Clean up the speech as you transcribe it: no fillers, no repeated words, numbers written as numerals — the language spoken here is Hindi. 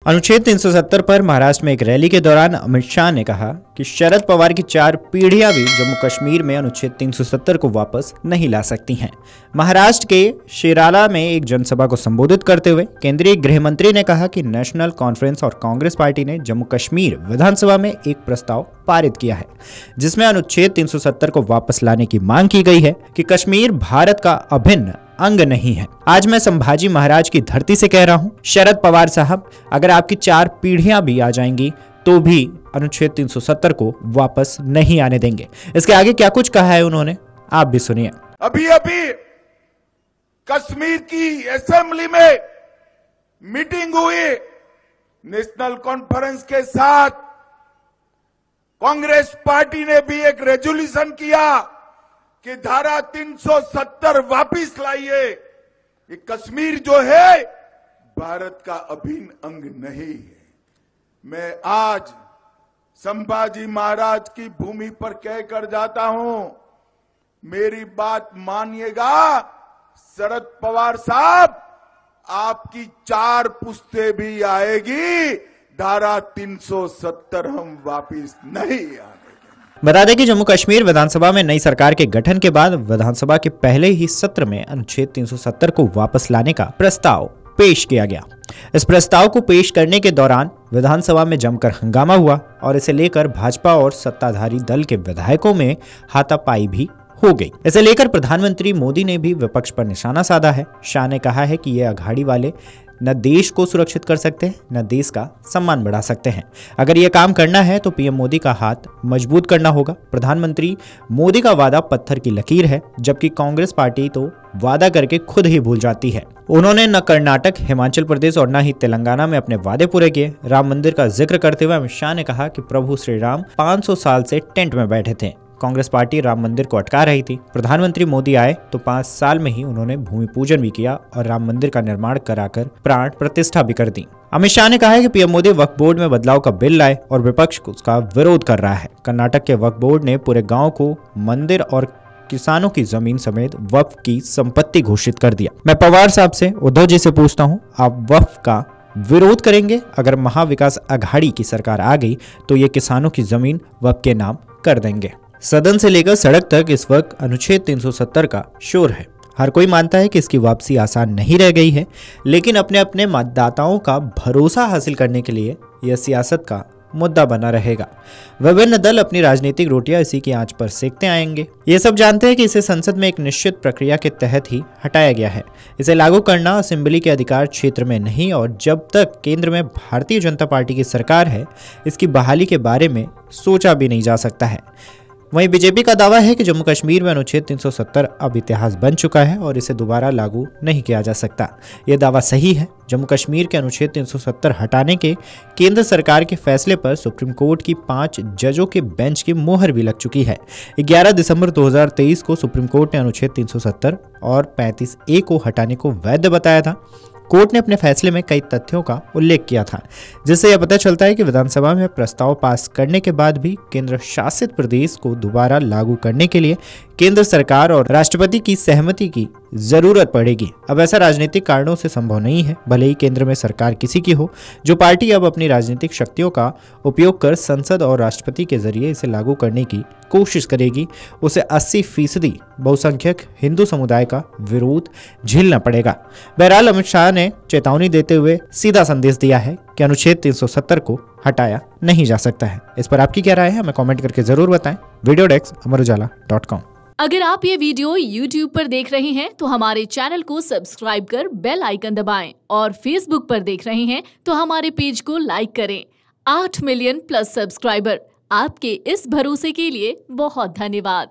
अनुच्छेद 370 पर महाराष्ट्र में एक रैली के दौरान अमित शाह ने कहा कि शरद पवार की 4 पीढ़ियां भी जम्मू कश्मीर में अनुच्छेद 370 को वापस नहीं ला सकती हैं। महाराष्ट्र के शिराला में एक जनसभा को संबोधित करते हुए केंद्रीय गृह मंत्री ने कहा कि नेशनल कॉन्फ्रेंस और कांग्रेस पार्टी ने जम्मू कश्मीर विधानसभा में एक प्रस्ताव पारित किया है, जिसमें अनुच्छेद 370 को वापस लाने की मांग की गई है कि कश्मीर भारत का अभिन्न अंग नहीं है। आज मैं संभाजी महाराज की धरती से कह रहा हूं, शरद पवार साहब, अगर आपकी 4 पीढ़ियां भी आ जाएंगी तो भी अनुच्छेद 370 को वापस नहीं आने देंगे। इसके आगे क्या कुछ कहा है उन्होंने, आप भी सुनिए। अभी कश्मीर की असेंबली में मीटिंग हुई, नेशनल कॉन्फ्रेंस के साथ कांग्रेस पार्टी ने भी एक रेजोल्यूशन किया कि धारा 370 वापिस लाइए। ये कश्मीर जो है भारत का अभिन्न अंग नहीं है। मैं आज संभाजी महाराज की भूमि पर कहकर जाता हूं, मेरी बात मानिएगा शरद पवार साहब, आपकी 4 पुश्ते भी आएगी, धारा 370 हम वापिस नहीं आएंगे। बता दें कि जम्मू कश्मीर विधानसभा में नई सरकार के गठन के बाद विधानसभा के पहले ही सत्र में अनुच्छेद 370 को वापस लाने का प्रस्ताव पेश किया गया। इस प्रस्ताव को पेश करने के दौरान विधानसभा में जमकर हंगामा हुआ और इसे लेकर भाजपा और सत्ताधारी दल के विधायकों में हाथापाई भी हो गई। इसे लेकर प्रधानमंत्री मोदी ने भी विपक्ष पर निशाना साधा है। शाह ने कहा है कि ये अघाड़ी वाले न देश को सुरक्षित कर सकते हैं, न देश का सम्मान बढ़ा सकते हैं। अगर ये काम करना है तो पीएम मोदी का हाथ मजबूत करना होगा। प्रधानमंत्री मोदी का वादा पत्थर की लकीर है, जबकि कांग्रेस पार्टी तो वादा करके खुद ही भूल जाती है। उन्होंने न कर्नाटक, हिमाचल प्रदेश और न ही तेलंगाना में अपने वादे पूरे किए। राम मंदिर का जिक्र करते हुए अमित शाह ने कहा कि प्रभु श्री राम 500 साल से टेंट में बैठे थे। कांग्रेस पार्टी राम मंदिर को अटका रही थी। प्रधानमंत्री मोदी आए तो 5 साल में ही उन्होंने भूमि पूजन भी किया और राम मंदिर का निर्माण कराकर प्राण प्रतिष्ठा भी कर दी। अमित शाह ने कहा है कि पीएम मोदी वक्फ बोर्ड में बदलाव का बिल लाए और विपक्ष उसका विरोध कर रहा है। कर्नाटक के वक्फ बोर्ड ने पूरे गाँव को मंदिर और किसानों की जमीन समेत वक्फ की संपत्ति घोषित कर दिया। मैं पवार साहब से, उद्धव जी से पूछता हूँ, आप वक्फ का विरोध करेंगे? अगर महाविकास अघाड़ी की सरकार आ गई तो ये किसानों की जमीन वक्फ के नाम कर देंगे। सदन से लेकर सड़क तक इस वक्त अनुच्छेद 370 का शोर है। हर कोई मानता है कि इसकी वापसी आसान नहीं रह गई है, लेकिन अपने अपने मतदाताओं का भरोसा हासिल करने के लिए यह सियासत का मुद्दा बना रहेगा। विभिन्न दल अपनी राजनीतिक रोटियां इसी की आंच पर सेकते आएंगे। ये सब जानते हैं कि इसे संसद में एक निश्चित प्रक्रिया के तहत ही हटाया गया है। इसे लागू करना असेंबली के अधिकार क्षेत्र में नहीं, और जब तक केंद्र में भारतीय जनता पार्टी की सरकार है, इसकी बहाली के बारे में सोचा भी नहीं जा सकता है। वहीं बीजेपी का दावा है कि जम्मू कश्मीर में अनुच्छेद 370 अब इतिहास बन चुका है और इसे दोबारा लागू नहीं किया जा सकता। यह दावा सही है। जम्मू कश्मीर के अनुच्छेद 370 हटाने के केंद्र सरकार के फैसले पर सुप्रीम कोर्ट की 5 जजों के बेंच की मोहर भी लग चुकी है। 11 दिसंबर 2023 को सुप्रीम कोर्ट ने अनुच्छेद 370 और 35A को हटाने को वैध बताया था। कोर्ट ने अपने फैसले में कई तथ्यों का उल्लेख किया था, जिससे यह पता चलता है कि विधानसभा में प्रस्ताव पास करने के बाद भी केंद्र शासित प्रदेश को दोबारा लागू करने के लिए केंद्र सरकार और राष्ट्रपति की सहमति की जरूरत पड़ेगी। अब ऐसा राजनीतिक कारणों से संभव नहीं है। भले ही केंद्र में सरकार किसी की हो, जो पार्टी अब अपनी राजनीतिक शक्तियों का उपयोग कर संसद और राष्ट्रपति के जरिए इसे लागू करने की कोशिश करेगी, उसे 80% बहुसंख्यक हिंदू समुदाय का विरोध झेलना पड़ेगा। बहरहाल अमित शाह ने चेतावनी देते हुए सीधा संदेश दिया है कि अनुच्छेद 370 को हटाया नहीं जा सकता है। इस पर आपकी क्या राय है, हमें कमेंट करके जरूर बताएं। Video desk amarujala.com। अगर आप ये वीडियो YouTube पर देख रहे हैं तो हमारे चैनल को सब्सक्राइब कर बेल आइकन दबाएं, और Facebook पर देख रहे हैं तो हमारे पेज को लाइक करें। 8 मिलियन+ सब्सक्राइबर, आपके इस भरोसे के लिए बहुत धन्यवाद।